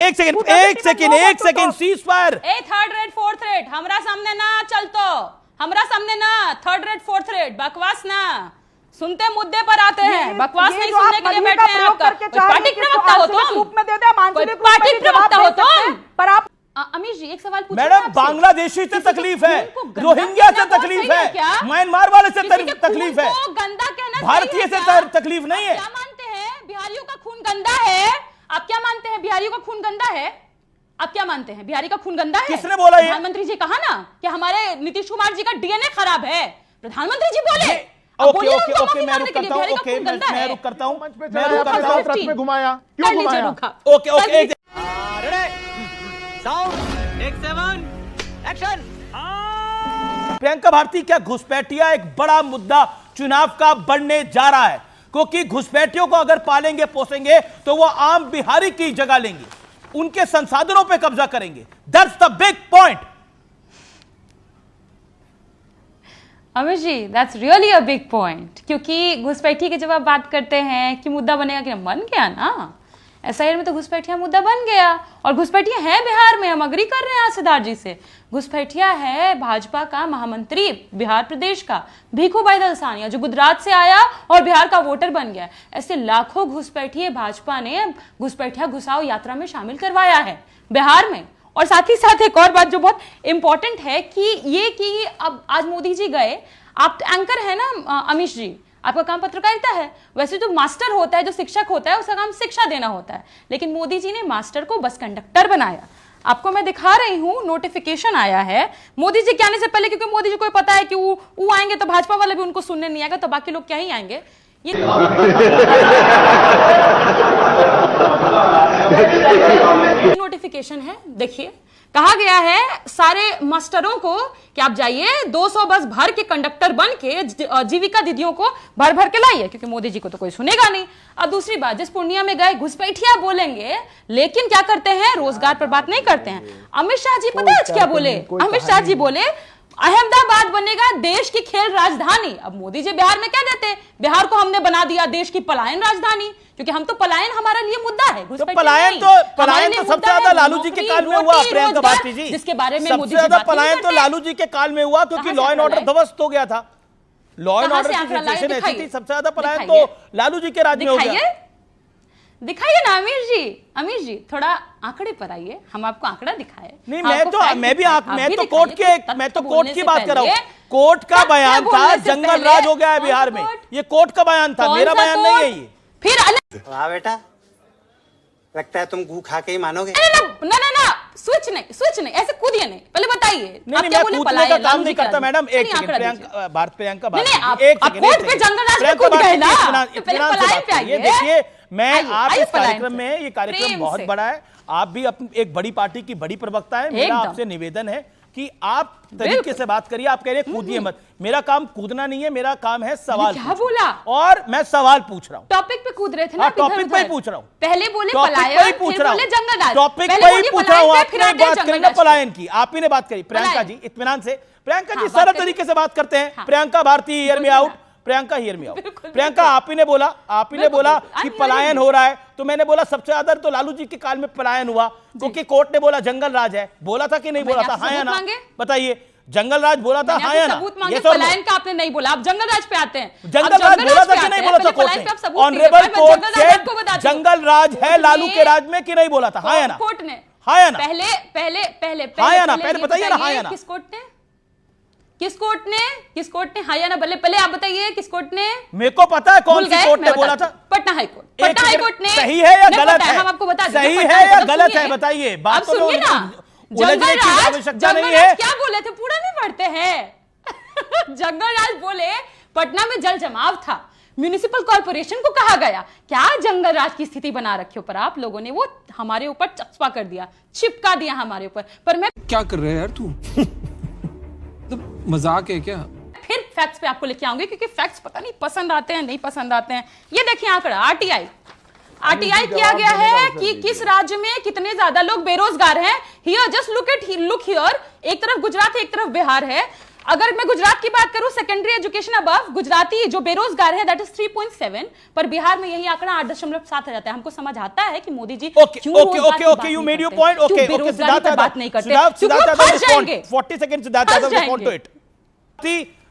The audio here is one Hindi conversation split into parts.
एक सेकंड सीज फायर। ए थर्ड रेट फोर्थ रेट हमरा सामने ना चलतो, हमरा सामने ना थर्ड रेट फोर्थ रेट बकवास ना, सुनते मुद्दे पर आते हैं, बकवास नहीं सुनने के लिए बैठे हैं। आपका पार्टी प्रवक्ता हो तुम, पार्टी प्रवक्ता हो तुम। पर आप अमीश जी एक सवाल पूछूं मैडम, बांग्लादेशी से तकलीफ है, रोहिंग्या से तकलीफ है, म्यांमार वाले से तकलीफ है, गंदा कहना भारतीय से तकलीफ नहीं है। क्या मानते हैं बिहारियों का खून गंदा है? आप क्या मानते हैं बिहारियों का खून गंदा है? आप क्या मानते हैं बिहारी का खून गंदा है? किसने बोला ये? प्रधानमंत्री जी कहा ना कि हमारे नीतीश कुमार जी का डीएनए खराब है, प्रधानमंत्री जी बोले। ओके ओके ओके, मैं रुक करता हूं, ओके मैं रुक करता हूं, मैं रुक करता हूं। ट्रक में घुमाया, क्यों घुमाया? Okay okay, action. Priyanka Bharti, क्या घुसपैठिया एक बड़ा मुद्दा चुनाव का बनने जा रहा है? क्योंकि घुसपैठियों को अगर पालेंगे पोसेंगे तो वो आम बिहारी की जगह लेंगे, उनके संसाधनों पे कब्जा करेंगे। That's the big point. Amit ji, that's really a big point, क्योंकि घुसपैठी की जब आप बात करते हैं कि मुद्दा बनेगा, कि बन गया ना एसआईआर में, तो घुसपैठिया मुद्दा बन गया। और घुसपैठिया है बिहार में, हम अग्री कर रहे हैं आज सिद्धार्थ जी से। घुसपैठिया है भाजपा का महामंत्री बिहार प्रदेश का भीखू भाई दलसानिया, जो गुजरात से आया और बिहार का वोटर बन गया। ऐसे लाखों घुसपैठिए भाजपा ने घुसपैठिया घुसाओ यात्रा में शामिल करवाया है बिहार में। और साथ ही साथ एक और बात जो बहुत इंपॉर्टेंट है कि अब आज मोदी जी गए, आप एंकर है ना अमीश जी, आपका काम पत्रकारिता है। वैसे जो मास्टर होता है, जो शिक्षक होता है, उसका काम शिक्षा देना होता है, लेकिन मोदी जी ने मास्टर को बस कंडक्टर बनाया। आपको मैं दिखा रही हूं, नोटिफिकेशन आया है मोदी जी के आने से पहले, क्योंकि मोदी जी को पता है कि वो आएंगे तो भाजपा वाले भी उनको सुनने नहीं आएगा, तो बाकी लोग क्या ही आएंगे। ये नोटिफिकेशन है, देखिए कहा गया है सारे मास्टरों को कि आप जाइए 200 बस भर के कंडक्टर बन के जीविका दीदियों को भर भर के लाइए, क्योंकि मोदी जी को तो कोई सुनेगा नहीं। और दूसरी बात, जिस पूर्णिया में गए घुसपैठिया बोलेंगे, लेकिन क्या करते हैं, रोजगार पर बात नहीं करते हैं। अमित शाह जी पता है आज क्या बोले? अमित शाह जी बोले अहमदाबाद बनेगा देश की खेल राजधानी। अब मोदी जी बिहार में क्या देते, बिहार को हमने बना दिया देश की पलायन राजधानी, क्योंकि हम तो पलायन हमारा लिए मुद्दा है। तो पलायन तो सबसे ज्यादा लालू जी के काल में हुआ प्रियंका भारती जी, जिसके बारे में सबसे ज्यादा पलायन तो लालू जी के काल में हुआ, क्योंकि लॉ एंड ऑर्डर ध्वस्त हो गया था। लॉ एंड ऑर्डर की सिचुएशन ऐसी थी, सबसे ज्यादा पलायन तो लालू जी के राज में हो गया। दिखाइए ना अमीर जी थोड़ा आंकड़े पर आइए, हम आपको आंकड़ा दिखाए। नहीं, मैं तो कोर्ट की बात कर रहा हूँ। कोर्ट का बयान था जंगल राज हो गया है बिहार में, ये कोर्ट का बयान था, मेरा बयान नहीं है ये। फिर वाह बेटा, लगता है तुम गू खा के ही मानोगे। ना स्विच नहीं, ऐसे कूदिए नहीं, पहले बताइए। नहीं, मैं कूदने का काम नहीं करता मैडम। एक सेकंड, प्रियंका भारती, एक सेकंड, ये देखिए, मैं आप इस कार्यक्रम में, ये कार्यक्रम बहुत बड़ा है, आप भी एक बड़ी पार्टी की बड़ी प्रवक्ता है, मेरा आपसे निवेदन है कि आप तरीके से बात करिए। आप कह रहे हैं कूदिए मत, मेरा काम कूदना नहीं है, मेरा काम है सवाल। क्या बोला? और मैं सवाल पूछ रहा हूँ, टॉपिक पे कूद रहे थे ना, टॉपिक पे ही पूछ रहा हूँ। पहले बोले पलायन, फिर बोले जंगल राज, टॉपिक पे ही पूछ रहा हूँ। आपने बात करी ना पलायन की, आप ही ने बात करी। प्रियंका जी इत्मीनान से, प्रियंका जी सरल तरीके से बात करते हैं। Priyanka Bharti hear me out, Priyanka hear me out. Priyanka, आप ही ने बोला कि पलायन हो रहा है, तो मैंने बोला सबसे ज्यादा तो लालू जी के काल में पलायन हुआ, क्योंकि कोर्ट ने बोला जंगल राज है। बोला था कि नहीं बोला था? हाँ या ना बताइए। जंगल राज बोला था, हाँ या ना? पलायन का आपने नहीं बोला, आप जंगल राज पे आते हैं। जंगल राज बोला था कि नहीं बोला था कोर्ट ने? ऑनरेबल कोर्ट से जंगल राज है लालू के राज में कि नहीं बोला था? हाँ या ना? कोर्ट ने, हाँ या ना? पहले हाँ या ना? पहले बताइए ना, हाँ या ना? किस कोर्ट ने हाँ या ना? पहले आप बताइए किस कोर्ट ने? मेरे को पता है कौन सी कोर्ट ने बोला था। पटना हाईकोर्ट ने। सही है या गलत है? हम आपको बता दें, सही है या गलत है बताइए। बात तो सुनिए ना, उलझने की आवश्यकता नहीं है। क्या बोले थे पूरा नहीं पढ़ते हैं। जंगल राज बोले पटना में जल जमाव था, म्यूनिसिपल कॉर्पोरेशन को कहा गया क्या जंगल राज की स्थिति बना रखी हो, पर आप लोगों ने वो हमारे ऊपर चस्पा कर दिया, चिपका दिया हमारे ऊपर। पर मैं क्या कर रहे हैं यार तू? तो मजाक है क्या? फिर फैक्ट्स पे आपको लेके आऊंगी, क्योंकि फैक्ट्स पता नहीं पसंद आते हैं नहीं पसंद आते हैं। ये देखिए आंकड़ा, आरटीआई किया गया है कि किस राज्य में कितने ज्यादा लोग बेरोजगार हैं। हियर जस्ट लुक हियर, एक तरफ गुजरात है एक तरफ बिहार है। अगर मैं गुजरात की बात करूं, सेकेंडरी एजुकेशन अबव गुजराती जो बेरोजगार है दैट इज 3.7, पर बिहार में यही आंकड़ा 8.7 आ जाता है। हमको समझ आता है कि Modi ji okay you made your point. Okay बेरोजगारी पर बात नहीं करते, Siddharth Yadav 40 second Siddharth Yadav respond to it.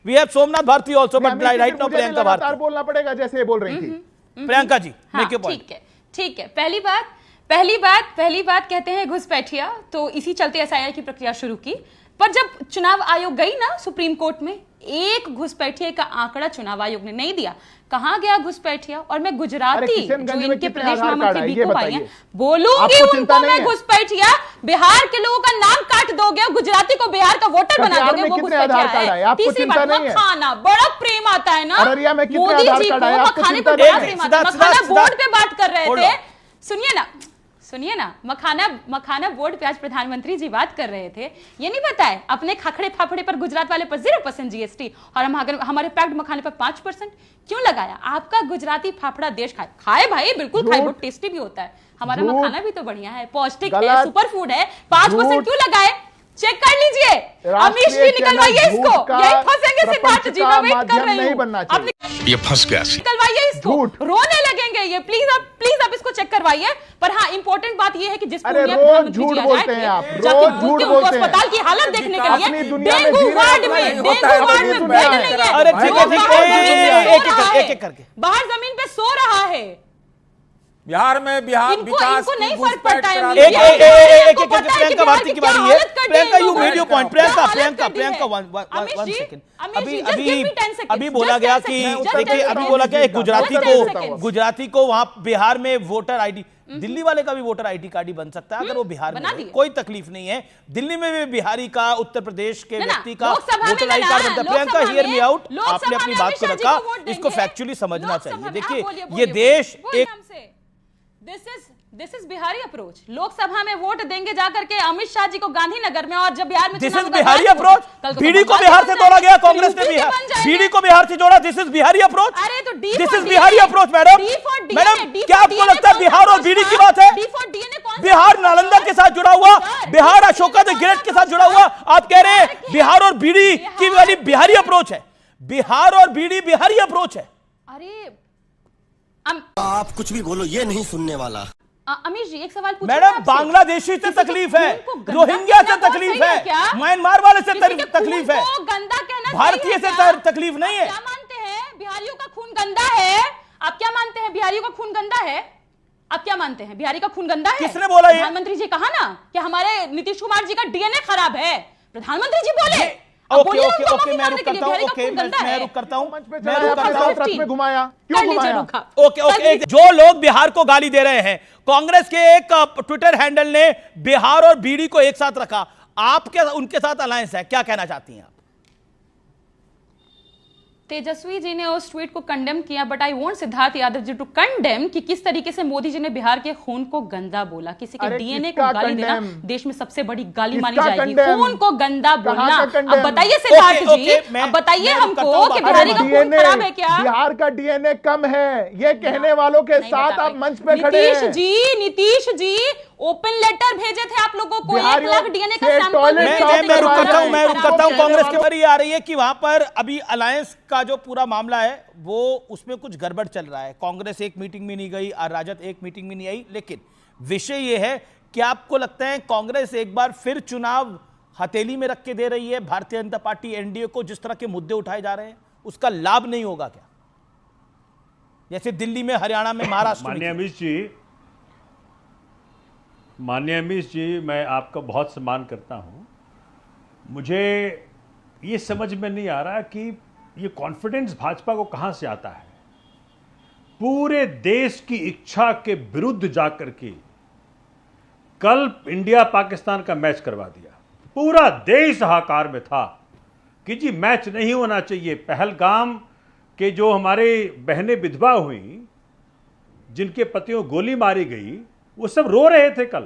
We have Somnath Bharti also, but right now Priyanka Bharti बोलना पड़ेगा जैसे ये बोल रही थी। Priyanka ji make your point. ठीक है। पहली बात कहते हैं घुसपैठिया, तो इसी चलते एसआईआर की प्रक्रिया शुरू की। पर जब चुनाव आयोग गई ना सुप्रीम कोर्ट में, एक घुसपैठिए का आंकड़ा चुनाव आयोग ने नहीं दिया। कहां गया घुसपैठिया? और मैं गुजराती जो इनके प्रदेश महामंत्री बीको भाई हैं बोलूंगी उनको, मैं घुसपैठिया मखाना के लोगों का नाम काट दोगे, गुजराती को बिहार का वोटर बना दोगे, वो घुसपैठिया है। तीसरी बात, मखाना बड़ा प्रेम आता है ना मोदी जी को, मखाने पर बड़ा प्रेम आता है। मखाना बोर्ड पे बात कर रहे थे, सुनिए ना, मखाना बोर्ड पे आज प्रधानमंत्री जी बात कर रहे थे। ये नहीं पता है अपने खखड़े फाफड़े पर गुजरात वाले पर 0% जीएसटी और हमारे पैक्ड मखाने पर 5% क्यों लगाया? आपका गुजराती फाफड़ा देश खाए भाई, बिल्कुल खाए, बहुत टेस्टी भी होता है। हमारा मखाना भी तो बढ़िया है, पौष्टिक है, सुपर फूड है। 5% क्यों लगाए? चेक कर लीजिए, अमित जी निकलवाइए इसको, यही फंसेंगे सिद्धार्थ जी, मैं वेट कर रही हूं। ये फंस गया, निकलवाइए इसको, रोने लगेंगे ये। प्लीज आप इसको चेक करवाइए। पर हाँ, इंपॉर्टेंट बात ये है कि जिस झूठ बोलते हैं आप, रोज झूठ बोलते हैं। अस्पताल की हालत देखने के लिए डेंगू वार्ड में बेड नहीं है। अरे ठीक है, एक करके बाहर जमीन पे सो रहा है। बिहार में विकास नहीं फर्क पड़ता है। एक प्रियंका भारती की बारी है। Priyanka you made your point. Priyanka 1 second. अभी बोला गया कि देखिए, अभी बोला गया गुजराती को वहां बिहार में वोटर आईडी, दिल्ली वाले का भी वोटर आईडी कार्ड ही बन सकता है अगर वो बिहार में है, कोई तकलीफ नहीं है। दिल्ली में भी बिहारी का, उत्तर प्रदेश के व्यक्ति का वोटर आईडी कार्ड बनता है। प्रियंका हियर मी आउट, आपने अपनी बात को रखा, इसको फैक्चुअली समझना चाहिए। देखिए ये देश एक this is Bihari approach. Lok Sabha में वोट देंगे जाकर के अमित शाह जी को गांधीनगर में, और जब बिहार में this is Bihari approach. BD को बिहार से जोड़ा गया, कांग्रेस ने बीडी को बिहार से जोड़ा। This is Bihari approach. अरे तो this is Bihari approach. Madam क्या आपको लगता है बिहार और बीडी की बात है? बिहार नालंदा के साथ जुड़ा हुआ, बिहार अशोका द ग्रेट के साथ जुड़ा हुआ। आप कह रहे हैं बिहार और बीडी की वाली बिहारी अप्रोच है? बिहार और बीडी बिहारी अप्रोच है। अरे आप कुछ भी बोलो, ये नहीं सुनने वाला। अमीश जी एक सवाल पूछूं मैडम, बांग्लादेशी से तकलीफ है, रोहिंग्या से तकलीफ है, म्यांमार वाले से तकलीफ है, भारतीय से तकलीफ नहीं है। क्या मानते हैं बिहारियों का खून गंदा है? आप क्या मानते हैं बिहारियों का खून गंदा है? आप क्या मानते हैं बिहारी का खून गंदा है? किसने बोला ये? प्रधानमंत्री जी कहा ना कि हमारे नीतीश कुमार जी का डीएनए खराब है। प्रधानमंत्री जी बोले। ओके मैं रुक करता हूं। मैं रुक करता हूं। ट्रक में घुमाया, क्यों घुमाया? ओके जो लोग बिहार को गाली दे रहे हैं, कांग्रेस के एक ट्विटर हैंडल ने बिहार और बीडी को एक साथ रखा। आपके उनके साथ अलायंस है, क्या कहना चाहती हैं आप? तेजस्वी जी ने उस ट्वीट को कंडेम किया, but I want Siddharth Yadav ji to condemn कि किस तरीके से मोदी जी ने बिहार के खून को गंदा बोला। किसी के डीएनए को गाली देना देश में सबसे बड़ी गाली मानी जाएगी। खून को गंदा बोलना। अब बताइए सिद्धार्थ जी, अब बताइए हमको कि बिहारी का खून खराब है क्या? बिहार का डीएनए कम है, ये कहने वालों के साथ आप मंच पे खड़े हैं। नीतीश जी ओपन लेटर भेजे थे आप लोगों को, 1 लाख डीएनए का सैंपल। मैं रुक करता हूं। कांग्रेस की बारी आ रही है कि वहां पर अभी अलायंस का जो पूरा मामला है वो उसमें कुछ गड़बड़ चल रहा है। कांग्रेस एक मीटिंग में नहीं गई, राजद एक मीटिंग में नहीं आई, लेकिन विषय ये है कि आपको लगता है कांग्रेस एक बार फिर चुनाव हथेली में रख के दे रही है भारतीय जनता पार्टी एनडीए को? जिस तरह के मुद्दे उठाए जा रहे हैं उसका लाभ नहीं होगा क्या? जैसे दिल्ली में, हरियाणा में, महाराष्ट्र में। माननीय अमीश जी, मैं आपका बहुत सम्मान करता हूं। मुझे ये समझ में नहीं आ रहा कि ये कॉन्फिडेंस भाजपा को कहां से आता है। पूरे देश की इच्छा के विरुद्ध जाकर के कल इंडिया पाकिस्तान का मैच करवा दिया। पूरा देश हाहाकार में था कि जी मैच नहीं होना चाहिए। पहलगाम के जो हमारे बहनें विधवा हुई, जिनके पतियों गोली मारी गई, वो सब रो रहे थे कल।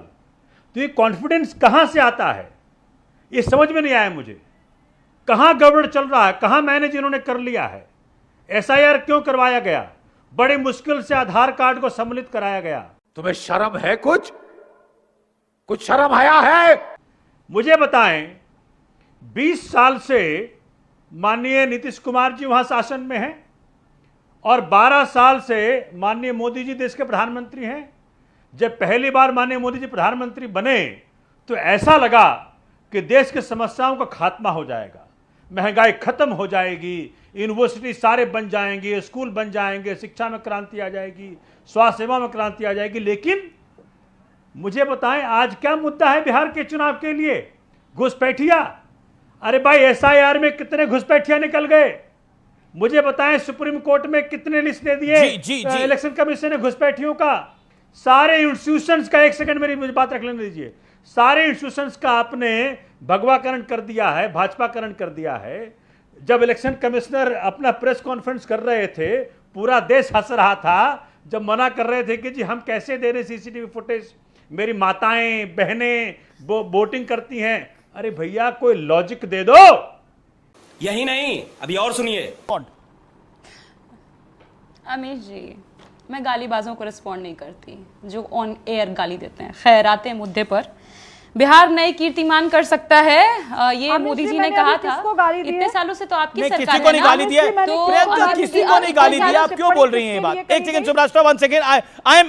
तो ये कॉन्फिडेंस कहां से आता है, ये समझ में नहीं आया मुझे। कहां गड़बड़ चल रहा है, कहां मैनेज इन्होंने कर लिया है? एसआईआर क्यों करवाया गया? बड़े मुश्किल से आधार कार्ड को सम्मिलित कराया गया। तुम्हें शर्म है? कुछ शर्म आया है? मुझे बताएं, 20 साल से माननीय नीतीश कुमार जी वहां शासन में हैं और 12 साल से माननीय मोदी जी देश के प्रधानमंत्री हैं। जब पहली बार माननीय मोदी जी प्रधानमंत्री बने तो ऐसा लगा कि देश की समस्याओं का खात्मा हो जाएगा, महंगाई खत्म हो जाएगी, यूनिवर्सिटी सारे बन जाएंगे, स्कूल बन जाएंगे, शिक्षा में क्रांति आ जाएगी, स्वास्थ्य सेवा में क्रांति आ जाएगी। लेकिन मुझे बताएं आज क्या मुद्दा है बिहार के चुनाव के लिए? घुसपैठिया। अरे भाई एसआईआर में कितने घुसपैठिया निकल गए? मुझे बताएं सुप्रीम कोर्ट में कितने लिस्ट दे दिए इलेक्शन कमीशन ने घुसपैठियों का? सारे इंस्टीट्यूशंस का, एक सेकंड मेरी मुझे बात रख लेने दीजिए, सारे इंस्टीट्यूशंस का आपने भगवाकरण कर दिया है, भाजपाकरण कर दिया है। जब इलेक्शन कमिश्नर अपना प्रेस कॉन्फ्रेंस कर रहे थे पूरा देश हंस रहा था, जब मना कर रहे थे कि जी हम कैसे दे रहे सीसीटीवी फुटेज, मेरी माताएं बहनें वोटिंग करती हैं। अरे भैया कोई लॉजिक दे दो। यही नहीं, अभी और सुनिए। अमीश जी, मैं गालीबाजों को रिस्पॉन्ड नहीं करती जो ऑन एयर गाली देते हैं। खैर आते हैं मुद्दे पर। बिहार नए कीर्तिमान कर सकता है, ये मोदी जी ने कहा था। इतने सालों से तो आपकी सरकार किसी को नहीं गाली दिया, प्रियंका किसी को नहीं गाली दिया। आप क्यों बोल रही हैं ये बात? एक सेकंड सुब्रास्टा, 1 सेकंड,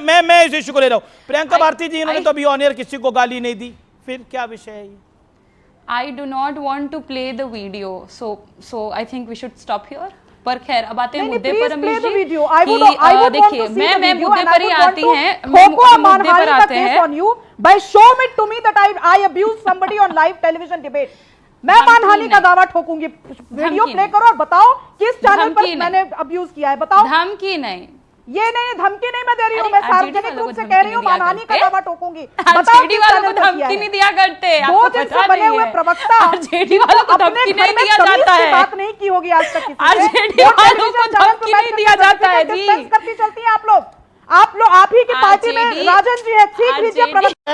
मैं इस इश्यू को ले रहा हूं। प्रियंका भारती जी इन्होंने तो अभी ऑन एयर किसी को गाली नहीं दी, फिर क्या विषय है ये? I do not want to play the video, so I think we should stop here. पर खैर अब आते हैं मुद्दे पर अमीश जी। देखिए मैं मुद्दे पर ही आती हैं, मुद्दे पर आते हैं। By show it to me that I abuse somebody on live television debate. मैं मानहानि का दावा ठोकूंगी। वीडियो प्ले करो और बताओ किस चैनल पर मैंने अब्यूज किया है, बताओ। धमकी नहीं, ये नहीं, धमकी नहीं मैं दे रही हूँ, मैं सार्वजनिक रूप से कह रही हूँ, मानहानि का दावा ठोकूंगी। बताओ किस चैनल पर धमकी नहीं दिया करते, दो दिन से बने हुए प्रवक्ता आरजेडी वालों को धमकी नहीं दिया जाता है। बात नहीं की होगी आज तक किसी से। आरजेडी वालों को धमकी नहीं दिया जाता है जी। करती चलती है आप लोग आप ही की पार्टी में राजन जी है, सीख लीजिए प्रवक्ता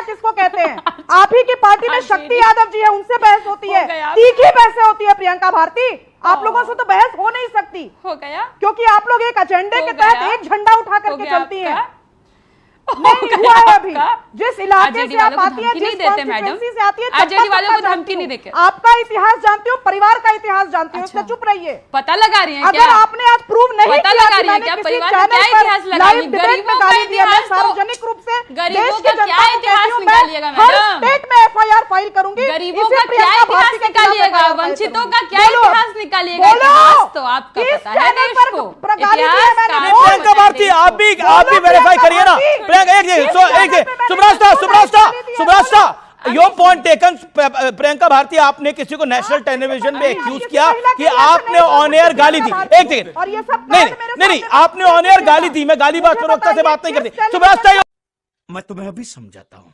किसको कहते हैं। आप ही की पार्टी में शक्ति यादव जी है, उनसे बहस होती है, तीखी बहसें होती है प्रियंका भारती। आप लोगों से तो बहस हो नहीं सकती, हो गया, क्योंकि आप लोग एक एजेंडे के तहत एक झंडा उठा करके चलती हैं। नहीं हुआ है अभी। जिस इलाके से आप आती हैं, जिस कॉन्स्टिट्यूएंसी से आती है, आरजेडी वालों को धमकी नहीं देके आपका इतिहास जानती हूँ, परिवार का इतिहास जानती हूँ, इसलिए चुप रहिए। पता लगा रही है अगर आपने आज प्रूव नहीं पता किया लगा कि रही है मैंने क्या किसी परिवार का चैनल क्या पर इतिहास लगा लाइव डिबेट में गाली दिया, मैं सार्वजनिक रूप से देश के जनता को कहती हूँ, मैं हर स्टेट में एफआईआर फाइल करूंगी। गरीबों का क्या इतिहास निकालिएगा, वंचितों का क्या इतिहास निकालिएगा? इतिहास तो आपका पता है देश को। प्रियंका भारती आप भी वेरीफाई करिए ना। Subrasta your point taken. Priyanka Bharti आपने किसी को नेशनल टेलीविजन में एक्यूज किया कि आपने ऑन एयर गाली दी। एक सेकंड, नहीं आपने ऑन एयर गाली दी। मैं गालीबाज प्रवक्ता से बात नहीं करती। सुब्रास्टा मैं तुम्हें अभी समझाता हूँ।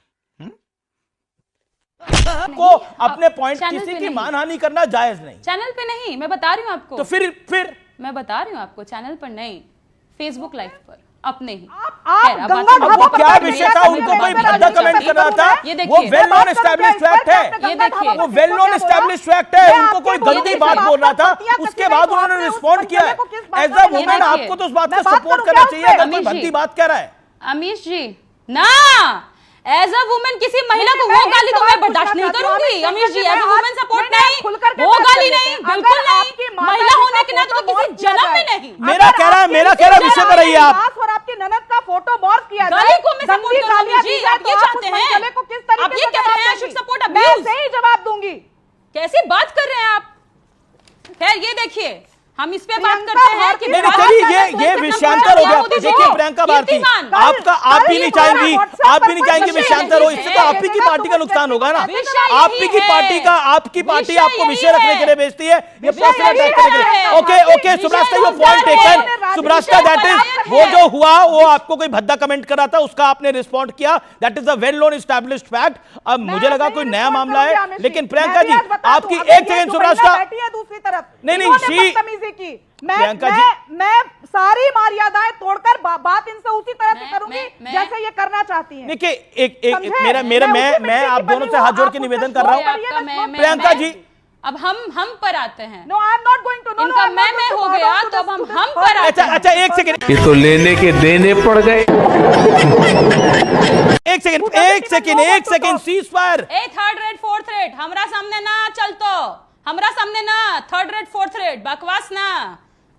को अपने पॉइंट किसी की मानहानि करना जायज नहीं। चैनल पे नहीं, मैं बता रही हूँ आपको। तो फिर मैं बता रही हूँ आपको, चैनल पर नहीं, फेसबुक लाइव पर अपने ही। वो क्या विषय था? उनको कोई भद्दा कमेंट कर रहा था। वो वेल नोन एस्टैब्लिश्ड फैक्ट है। ये देखिए, वो वेल नोन एस्टैब्लिश्ड फैक्ट है। उनको कोई गंदी बात बोल रहा था, उसके बाद उन्होंने रिस्पॉन्ड किया है। एज अ वुमेन आपको तो उस बात का सपोर्ट करना चाहिए अगर कोई भद्दी बात कह रहा है। अमीश जी ना, एज अ वुमेन किसी महिला को वो गाली तो मैं बर्दाश्त नहीं करूंगी। अमीश जी, एज अ वुमेन सपोर्ट नहीं, वो गाली नहीं, बिल्कुल नहीं। महिला होने के नाते तो किसी जन्म में नहीं। मेरा कह रहा विषय पर रहिए आप। और आपकी ननद का फोटो मॉर्फ किया गाली को मैं सपोर्ट करूंगी जी। आप ये चाहते हैं, आप ये कह रहे हैं शुड सपोर्ट अब्यूज। मैं सही जवाब दूंगी। कैसी बात कर रहे हैं आप? खैर ये देखिए, हम इस पे बात करते हैं कि ये विषयांतर हो गया। देखिए प्रियंका भारती, आप भी नहीं चाहेंगी विषयांतर हो। इससे तो आप ही की पार्टी का नुकसान होगा ना। आपकी पार्टी आपको विषय रखने के लिए भेजती है, ये पर्सनल अटैक करने के लिए। Okay Subrasta, your point taken. Subrasta, that is वो जो हुआ, वो आपको कोई भद्दा कमेंट कर रहा था, उसका आपने रिस्पॉन्ड किया। That is a well known established fact. अब मुझे लगा कोई नया मामला है, लेकिन प्रियंका जी आपकी एक सेकंड। सुब्रास्टा दूसरी तरफ नहीं की मैं सारी मर्यादाएं तोड़कर बात इनसे उसी तरह से करूंगी जैसे ये करना चाहती हैं। देखिए मैं आप दोनों से हाथ जोड़ के निवेदन कर रहा हूं। प्रियंका जी, अब हम पर आते हैं। No I am not going to no. इनका मैं हो गया, तो अब हम पर आते हैं। अच्छा एक सेकंड, ये तो लेने के देने पड़ गए। एक सेकंड सीज फायर। ए थर्ड रेट फोर्थ रेट हमरा सामने ना चलतो, हमरा सामने ना थर्ड रेट फोर्थ रेट बकवास ना,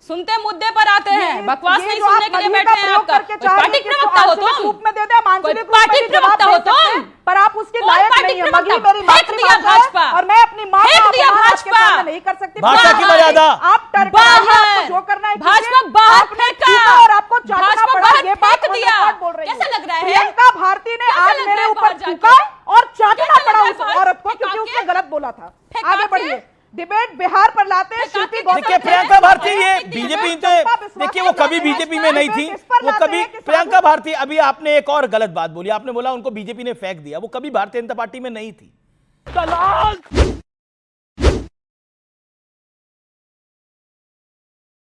सुनते मुद्दे पर आते हैं, बकवास नहीं सुनने के लिए बैठे हैं। आपका पार्टी प्रवक्ता हो तुम, पार्टी प्रवक्ता हो तुम, पर आप उसके लायक नहीं हैं। मगही मेरी फेंक दिया भाजपा और मैं अपनी मां फेंक दिया भाजपा नहीं कर सकती। भाजपा की मर्यादा आप बाहर जो करना है भाजपा बाहर फेंका और आपको चाटना पड़ा, ये बात फेंक दिया। बोल रही कैसा लग रहा है? प्रियंका भारती ने कैसा आज लग मेरे रहा है ऊपर बाहर जाके? थूका और चाटना कैसा लग पड़ा रहा है उस बाहर? औरत को, फेंका क्योंकि के? उसने गलत बोला था। फेंका आगे के? बढ़िए, डिबेट बिहार पर लाते हैं शिल्पी देखिए, गौतम। देखिए प्रियंका भारती ये फेंक दिया। बीजेपी विश्वास देखिए वो कभी बीजेपी में नहीं थी, किस पर वो लाते कभी हैं कि प्रियंका भारती, अभी आपने एक और गलत बात बोली, आपने बोला उनको बीजेपी ने फेंक दिया, वो कभी भारतीय जनता पार्टी में नहीं थी।